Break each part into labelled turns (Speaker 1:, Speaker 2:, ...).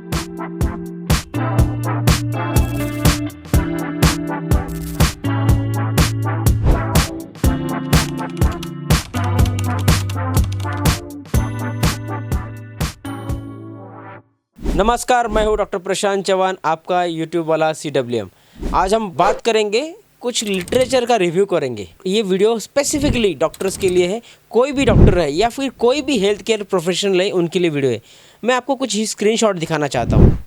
Speaker 1: नमस्कार, मैं हूं डॉक्टर प्रशांत चौहान, आपका यूट्यूब वाला CWM। आज हम बात करेंगे, कुछ लिटरेचर का रिव्यू करेंगे। ये वीडियो स्पेसिफिकली डॉक्टर्स के लिए है। कोई भी डॉक्टर है या फिर कोई भी हेल्थ केयर प्रोफेशनल है, उनके लिए वीडियो है। मैं आपको कुछ ही स्क्रीनशॉट दिखाना चाहता हूँ।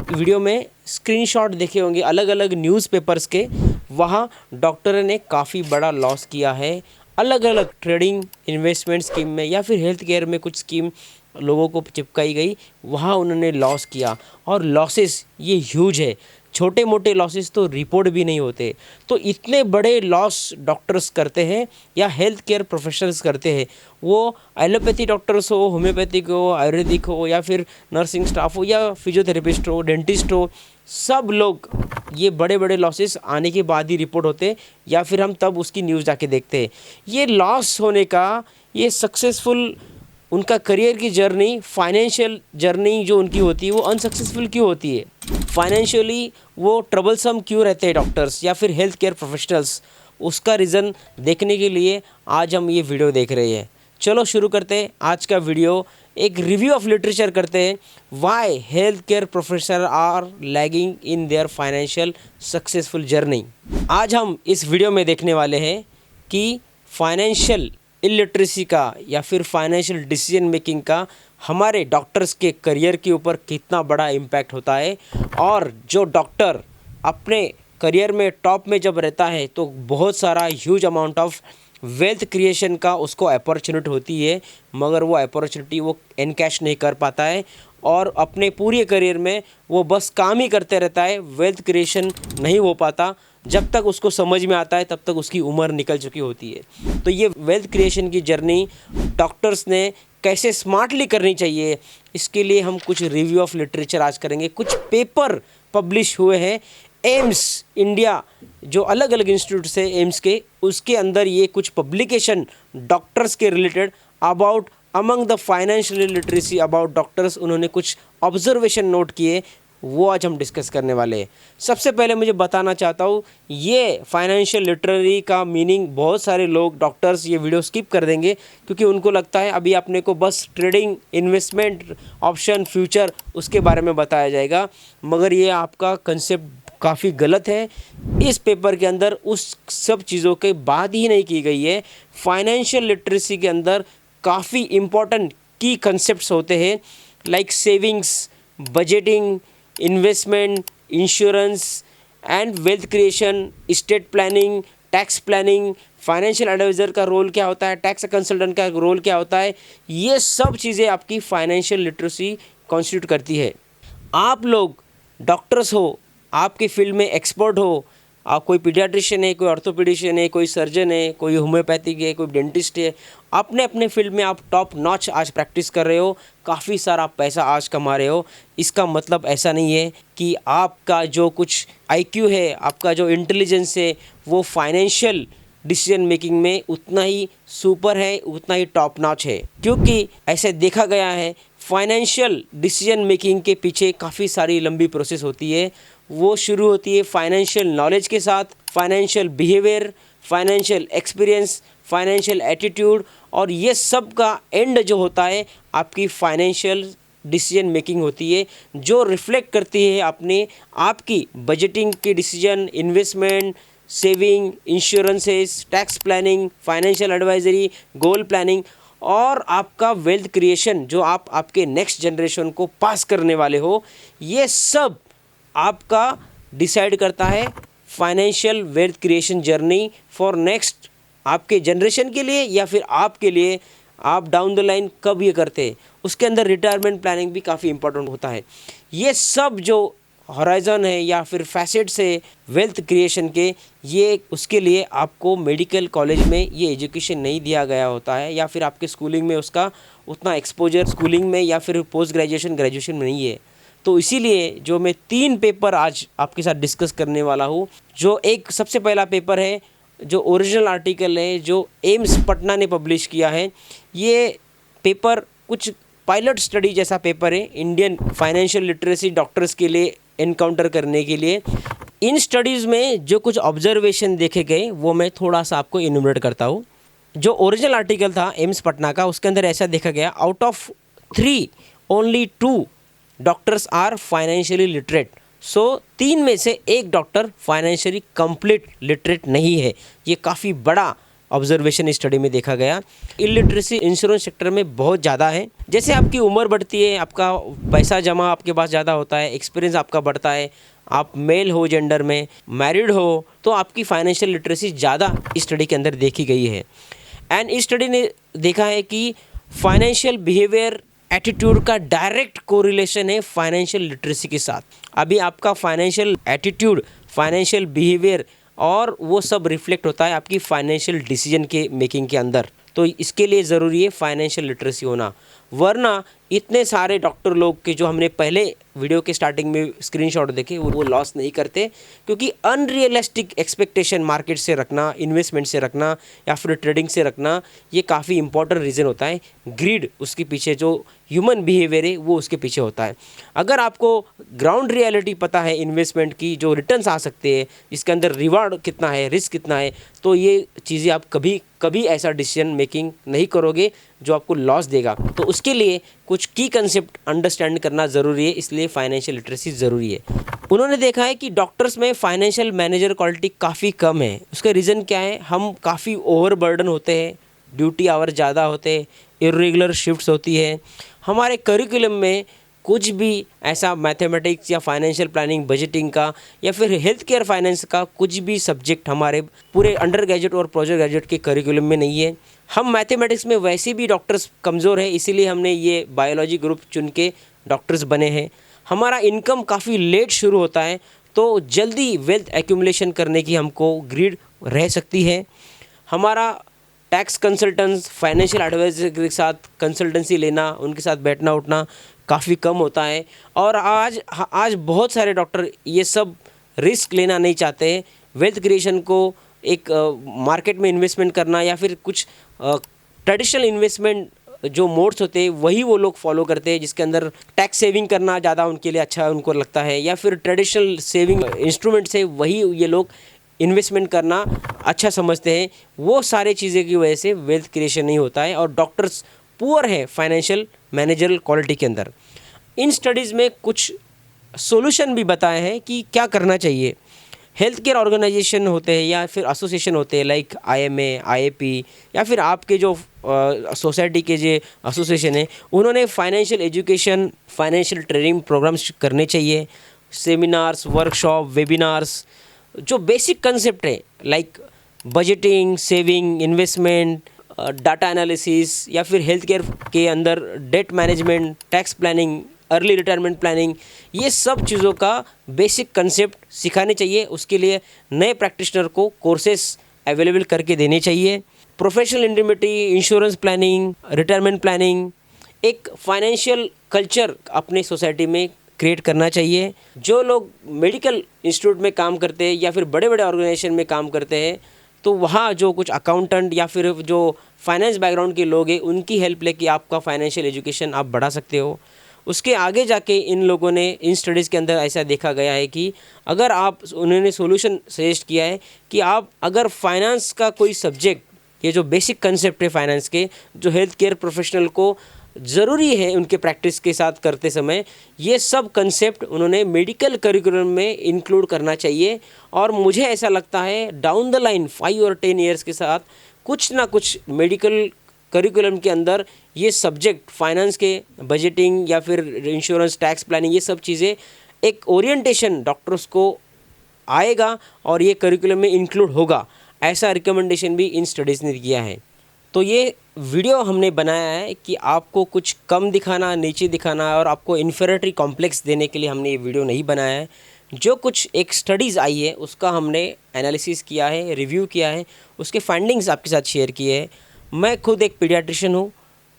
Speaker 1: वीडियो में स्क्रीनशॉट देखे होंगे अलग अलग न्यूज़पेपर्स के। वहाँ डॉक्टर ने काफ़ी बड़ा लॉस किया है अलग अलग ट्रेडिंग इन्वेस्टमेंट स्कीम में या फिर हेल्थ केयर में कुछ स्कीम लोगों को चिपकाई गई, वहाँ उन्होंने लॉस किया। और लॉसेस ये ह्यूज है, छोटे मोटे लॉसेस तो रिपोर्ट भी नहीं होते। तो इतने बड़े लॉस डॉक्टर्स करते हैं या हेल्थ केयर प्रोफेशनल्स करते हैं, वो एलोपैथी डॉक्टर्स हो, होम्योपैथिक हो, आयुर्वेदिक हो, या फिर नर्सिंग स्टाफ हो, या फिजियोथेरेपिस्ट हो, डेंटिस्ट हो, सब लोग ये बड़े बड़े लॉसेस आने के बाद ही रिपोर्ट होते या फिर हम तब उसकी न्यूज़ जाके देखते हैं। ये लॉस होने का, ये सक्सेसफुल उनका करियर की जर्नी, फाइनेंशियल जर्नी जो उनकी होती है, वो अनसक्सेसफुल क्यों होती है, फाइनेंशियली वो ट्रबलसम क्यों रहते हैं डॉक्टर्स या फिर हेल्थ केयर प्रोफेशनल्स, उसका रीज़न देखने के लिए आज हम ये वीडियो देख रहे हैं। चलो शुरू करते हैं आज का वीडियो। एक रिव्यू ऑफ लिटरेचर करते हैं, why health care professional are lagging in their financial successful journey. आज हम इस वीडियो में देखने वाले हैं कि फाइनेंशियल इलिटरेसी का या फिर फाइनेंशियल डिसीजन मेकिंग का हमारे डॉक्टर्स के करियर के ऊपर कितना बड़ा इम्पैक्ट होता है। और जो डॉक्टर अपने करियर में टॉप में जब रहता है तो बहुत सारा huge amount of wealth creation का उसको अपॉर्चुनिटी होती है, मगर वो अपॉर्चुनिटी वो एनकैश नहीं कर पाता है और अपने पूरे करियर में वो बस काम ही करते रहता है। वेल्थ क्रिएशन नहीं हो पाता। जब तक उसको समझ में आता है तब तक उसकी उम्र निकल चुकी होती है। तो ये वेल्थ क्रिएशन की जर्नी डॉक्टर्स ने कैसे स्मार्टली करनी चाहिए, इसके लिए हम कुछ रिव्यू ऑफ लिटरेचर आज करेंगे। कुछ पेपर पब्लिश हुए हैं एम्स इंडिया, जो अलग अलग इंस्टीट्यूट से एम्स के, उसके अंदर ये कुछ पब्लिकेशन डॉक्टर्स के related about among the financial literacy about doctors, उन्होंने कुछ ऑब्जर्वेशन नोट किए, वो आज हम डिस्कस करने वाले हैं। सबसे पहले मुझे बताना चाहता हूँ, ये फाइनेंशियल लिटरेसी का मीनिंग बहुत सारे लोग डॉक्टर्स ये वीडियो स्किप कर देंगे क्योंकि उनको लगता है अभी आपने को बस ट्रेडिंग, इन्वेस्टमेंट, ऑप्शन, फ्यूचर उसके बारे में बताया जाएगा, मगर ये आपका कंसेप्ट काफ़ी गलत है। इस पेपर के अंदर उस सब चीज़ों के बात ही नहीं की गई है। फाइनेंशियल लिटरेसी के अंदर काफ़ी इम्पोर्टेंट की कंसेप्ट्स होते हैं, like savings, budgeting, investment, insurance and wealth creation, state planning, tax planning, financial advisor का रोल क्या होता है, टैक्स कंसल्टेंट का रोल क्या होता है, ये सब चीज़ें आपकी फाइनेंशियल लिटरेसी कॉन्स्टिट्यूट करती है। आप लोग डॉक्टर्स हो, आपके फील्ड में एक्सपर्ट हो, आप कोई पीडियाट्रिशियन है, कोई ऑर्थोपेडिशियन है, कोई सर्जन है, कोई होम्योपैथिक है, कोई डेंटिस्ट है, अपने अपने फील्ड में आप टॉप नॉच आज प्रैक्टिस कर रहे हो, काफ़ी सारा पैसा आज कमा रहे हो। इसका मतलब ऐसा नहीं है कि आपका जो कुछ IQ है, आपका जो इंटेलिजेंस है, वो फाइनेंशियल डिसीजन मेकिंग में उतना ही सुपर है, उतना ही टॉप नॉच है। क्योंकि ऐसे देखा गया है, फाइनेंशियल डिसीजन मेकिंग के पीछे काफ़ी सारी लंबी प्रोसेस होती है। वो शुरू होती है फाइनेंशियल नॉलेज के साथ, financial behaviour, financial experience, financial attitude, और ये सब का एंड जो होता है आपकी फाइनेंशियल डिसीजन मेकिंग होती है, जो रिफ्लेक्ट करती है अपने आपकी बजटिंग के decision, investment, saving, insurances, tax planning, financial advisory, goal planning, और आपका वेल्थ क्रिएशन जो आप आपके नेक्स्ट जनरेशन को पास करने वाले हो। ये सब आपका डिसाइड करता है financial wealth creation journey for next आपके जनरेशन के लिए या फिर आपके लिए, आप डाउन द लाइन कब ये करते हैं। उसके अंदर रिटायरमेंट प्लानिंग भी काफ़ी इंपॉर्टेंट होता है। ये सब जो हॉराइजन है या फिर फैसेट्स है वेल्थ क्रिएशन के, ये उसके लिए आपको मेडिकल कॉलेज में ये एजुकेशन नहीं दिया गया होता है, या फिर आपके स्कूलिंग में उसका उतना एक्सपोजर स्कूलिंग में या फिर पोस्ट ग्रेजुएशन में नहीं है। तो इसीलिए जो मैं 3 पेपर आज आपके साथ डिस्कस करने वाला हूँ, जो एक सबसे पहला पेपर है जो ओरिजिनल आर्टिकल है जो एम्स पटना ने पब्लिश किया है। ये पेपर कुछ पायलट स्टडी जैसा पेपर है इंडियन फाइनेंशियल लिटरेसी डॉक्टर्स के लिए एनकाउंटर करने के लिए। इन स्टडीज़ में जो कुछ ऑब्जर्वेशन देखे गए वो मैं थोड़ा सा आपको इन्यूमरेट करता हूँ। जो ओरिजिनल आर्टिकल था एम्स पटना का, उसके अंदर ऐसा देखा गया, out of 3 only 2 doctors are financially literate. So 3 में से 1 डॉक्टर फाइनेंशियली कंप्लीट लिटरेट नहीं है। ये काफ़ी बड़ा ऑब्जर्वेशन स्टडी में देखा गया। इलिटरेसी इंश्योरेंस सेक्टर में बहुत ज़्यादा है। जैसे आपकी उम्र बढ़ती है, आपका पैसा जमा आपके पास ज़्यादा होता है, एक्सपीरियंस आपका बढ़ता है, आप मेल हो, जेंडर में मैरिड हो, तो आपकी फाइनेंशियल लिटरेसी ज़्यादा इस स्टडी के अंदर देखी गई है। एंड इस स्टडी ने देखा है कि फाइनेंशियल बिहेवियर एटीट्यूड का डायरेक्ट कोरिलेशन है फाइनेंशियल लिटरेसी के साथ। अभी आपका फाइनेंशियल एटीट्यूड, फाइनेंशियल बिहेवियर और वो सब रिफ्लेक्ट होता है आपकी फाइनेंशियल डिसीजन के मेकिंग के अंदर। तो इसके लिए ज़रूरी है फाइनेंशियल लिटरेसी होना, वरना इतने सारे डॉक्टर लोग के जो हमने पहले वीडियो के स्टार्टिंग में स्क्रीनशॉट देखे वो लॉस नहीं करते, क्योंकि अनरियलिस्टिक एक्सपेक्टेशन मार्केट से रखना, इन्वेस्टमेंट से रखना या फिर ट्रेडिंग से रखना, ये काफ़ी इंपॉर्टेंट रीज़न होता है। ग्रीड उसके पीछे जो ह्यूमन बिहेवियर है वो उसके पीछे होता है। अगर आपको ग्राउंड रियलिटी पता है इन्वेस्टमेंट की, जो रिटर्न्स आ सकते हैं, इसके अंदर रिवार्ड कितना है, रिस्क कितना है, तो ये चीज़ें आप कभी ऐसा डिसीजन मेकिंग नहीं करोगे जो आपको लॉस देगा। तो उसके लिए कुछ की कंसेप्ट अंडरस्टैंड करना ज़रूरी है, इसलिए फाइनेंशियल लिटरेसी ज़रूरी है। उन्होंने देखा है कि डॉक्टर्स में फाइनेंशियल मैनेजर क्वालिटी काफ़ी कम है। उसका रीज़न क्या है? हम काफ़ी ओवरबर्डन होते हैं, ड्यूटी आवर ज़्यादा होते हैं, इर्रेगुलर शिफ्ट्स होती है। हमारे करिकुलम में कुछ भी ऐसा मैथमेटिक्स या फाइनेंशियल प्लानिंग, बजटिंग का या फिर हेल्थ केयर फाइनेंस का कुछ भी सब्जेक्ट हमारे पूरे अंडर ग्रेजुएट और पोस्ट ग्रेजुएट के करिकुलम में नहीं है। हम मैथमेटिक्स में वैसे भी डॉक्टर्स कमज़ोर है, इसीलिए हमने ये बायोलॉजी ग्रुप चुन के डॉक्टर्स बने हैं। हमारा इनकम काफ़ी लेट शुरू होता है, तो जल्दी वेल्थ एक्यूमुलेशन करने की हमको ग्रीड रह सकती है। हमारा टैक्स कंसल्टेंट्स, फाइनेंशियल एडवाइजर के साथ कंसल्टेंसी लेना, उनके साथ बैठना उठना काफ़ी कम होता है। और आज बहुत सारे डॉक्टर ये सब रिस्क लेना नहीं चाहते हैं। वेल्थ क्रिएशन को एक मार्केट में इन्वेस्टमेंट करना या फिर कुछ ट्रेडिशनल इन्वेस्टमेंट जो मोड्स होते हैं वही वो लोग फॉलो करते हैं, जिसके अंदर टैक्स सेविंग करना ज़्यादा उनके लिए अच्छा उनको लगता है, या फिर ट्रेडिशनल सेविंग इंस्ट्रूमेंट से वही ये लोग इन्वेस्टमेंट करना अच्छा समझते हैं। वो सारे चीज़ें की वजह से वेल्थ क्रिएशन नहीं होता है और डॉक्टर्स पुअर है फाइनेंशियल मैनेजरल क्वालिटी के अंदर। इन स्टडीज़ में कुछ सॉल्यूशन भी बताए हैं कि क्या करना चाहिए। हेल्थ केयर ऑर्गेनाइजेशन होते हैं या फिर एसोसिएशन होते हैं लाइक IMA, IAP या फिर आपके जो सोसाइटी के जो एसोसिएशन है, उन्होंने financial education, financial training programs करने चाहिए, सेमिनार्स, वर्कशॉप, वेबिनार्स, जो बेसिक कंसेप्ट है like budgeting, saving, investment, data analysis या फिर हेल्थ केयर के अंदर debt management, tax planning, early retirement planning, ये सब चीज़ों का बेसिक कंसेप्ट सिखाने चाहिए। उसके लिए नए प्रैक्टिशनर को कोर्सेस अवेलेबल करके देने चाहिए। Professional इंडिमिटी, insurance planning, retirement planning, एक फाइनेंशियल कल्चर अपने सोसाइटी में क्रिएट करना चाहिए। जो लोग मेडिकल इंस्टीट्यूट में काम करते हैं या फिर बड़े बड़े ऑर्गेनाइजेशन में काम करते हैं, तो वहाँ जो कुछ अकाउंटेंट या फिर जो फाइनेंस बैकग्राउंड के लोग हैं, उनकी हेल्प लेके आपका फाइनेंशियल एजुकेशन आप बढ़ा सकते हो। उसके आगे जाके इन लोगों ने इन स्टडीज़ के अंदर ऐसा देखा गया है कि अगर आप, उन्होंने सॉल्यूशन सजेस्ट किया है कि आप अगर फाइनेंस का कोई सब्जेक्ट, ये जो बेसिक कंसेप्ट है फाइनेंस के, जो हेल्थ केयर प्रोफेशनल को ज़रूरी है उनके प्रैक्टिस के साथ करते समय, ये सब कंसेप्ट उन्होंने मेडिकल करिकुलम में इंक्लूड करना चाहिए। और मुझे ऐसा लगता है डाउन द लाइन 5 और 10 ईयर्स के साथ कुछ ना कुछ मेडिकल करिकुलम के अंदर ये सब्जेक्ट फाइनेंस के, बजटिंग या फिर इंश्योरेंस, टैक्स प्लानिंग, ये सब चीज़ें एक ओरिएंटेशन डॉक्टर्स को आएगा और ये करिकुलम में इंक्लूड होगा। ऐसा रिकमेंडेशन भी इन स्टडीज़ ने किया है। तो ये वीडियो हमने बनाया है कि आपको कुछ कम दिखाना, नीचे दिखाना और आपको इन्फीरियरिटी कॉम्प्लेक्स देने के लिए हमने ये वीडियो नहीं बनाया है। जो कुछ एक स्टडीज़ आई है उसका हमने एनालिसिस किया है, रिव्यू किया है, उसके फाइंडिंग्स आपके साथ शेयर किए हैं। मैं खुद एक पीडियाट्रिशियन हूँ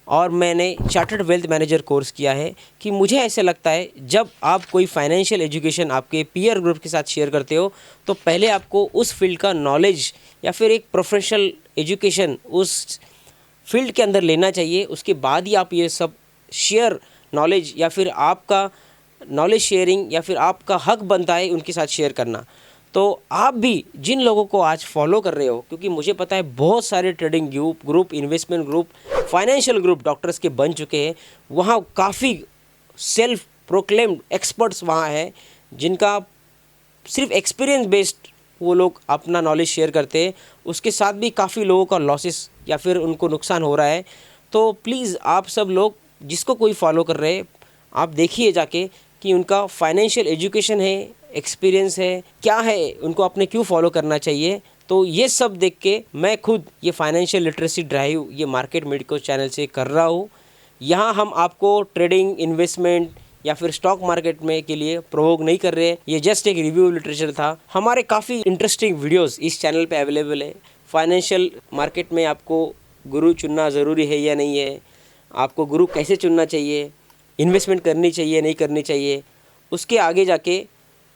Speaker 1: और मैंने चार्टर्ड वेल्थ मैनेजर कोर्स किया है कि मुझे ऐसे लगता है जब आप कोई फाइनेंशियल एजुकेशन आपके पीयर ग्रुप के साथ शेयर करते हो तो पहले आपको उस फील्ड का नॉलेज या फिर एक प्रोफेशनल एजुकेशन उस फील्ड के अंदर लेना चाहिए। उसके बाद ही आप ये सब शेयर नॉलेज या फिर आपका नॉलेज शेयरिंग या फिर आपका हक बनता है उनके साथ शेयर करना। तो आप भी जिन लोगों को आज फॉलो कर रहे हो, क्योंकि मुझे पता है बहुत सारे trading group, investment group, financial group doctors के बन चुके हैं। वहाँ काफ़ी सेल्फ प्रोक्लेम्ड एक्सपर्ट्स वहाँ हैं जिनका सिर्फ एक्सपीरियंस बेस्ड वो लोग अपना नॉलेज शेयर करते हैं। उसके साथ भी काफ़ी लोगों का लॉसेस या फिर उनको नुकसान हो रहा है। तो प्लीज़ आप सब लोग जिसको कोई फॉलो कर रहे हैं, आप देखिए जाके कि उनका फाइनेंशियल एजुकेशन है, एक्सपीरियंस है, क्या है, उनको आपने क्यों फॉलो करना चाहिए। तो ये सब देख के मैं खुद ये फाइनेंशियल लिटरेसी ड्राइव ये मार्केट मेडिकोस चैनल से कर रहा हूँ। यहाँ हम आपको ट्रेडिंग, इन्वेस्टमेंट या फिर स्टॉक मार्केट में के लिए प्रोवोक नहीं कर रहे हैं। ये जस्ट एक रिव्यू लिटरेचर था। हमारे काफ़ी इंटरेस्टिंग वीडियोस इस चैनल पे अवेलेबल है। फाइनेंशियल मार्केट में आपको गुरु चुनना ज़रूरी है या नहीं है, आपको गुरु कैसे चुनना चाहिए, इन्वेस्टमेंट करनी चाहिए नहीं करनी चाहिए, उसके आगे जाके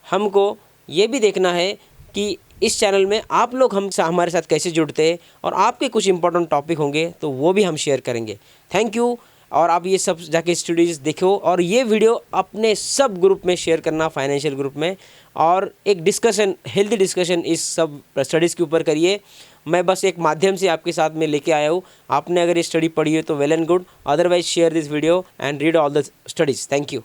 Speaker 1: हमको ये भी देखना है कि इस चैनल में आप लोग हमारे साथ कैसे जुड़ते हैं और आपके कुछ इंपॉर्टेंट टॉपिक होंगे तो वो भी हम शेयर करेंगे। Thank you. और आप ये सब जाके स्टडीज़ देखो और ये वीडियो अपने सब ग्रुप में शेयर करना, फाइनेंशियल ग्रुप में, और एक डिस्कशन, हेल्दी डिस्कशन इस सब स्टडीज़ के ऊपर करिए। मैं बस एक माध्यम से आपके साथ में लेके आया हूँ। आपने अगर ये स्टडी पढ़ी है तो well and good, otherwise share this video and read all the studies. Thank you.